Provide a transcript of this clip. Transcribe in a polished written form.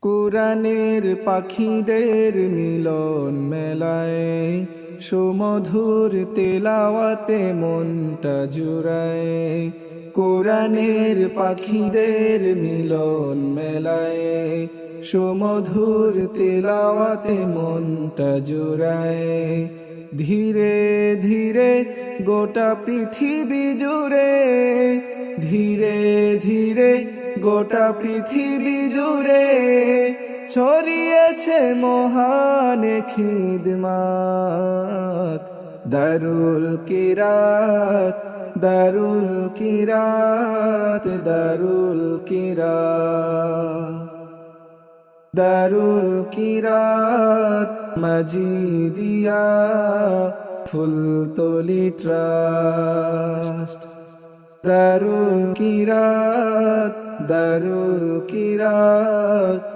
কোরআনের পাখিদের মিলন মেলায় সুমধুর তেলাওয়াতে মনটা জুড়ায়। কোরআনের পাখিদের মিলন মেলায় সুমধুর তেলাওয়াতে মনটা জুড়ায়। ধীরে ধীরে গোটা পৃথিবী জুড়ে, ধীরে ধীরে গোটা পৃথিবী জুড়ে ছড়িয়েছে মহান খিদমত। দারুল কিরাত, দারুল কিরাত, দারুল কিরাত, দারুল কিরাত মজিদিয়া ফুলতলি ট্রাস্ট। দারুল কিরাত, দারুল কিরাত।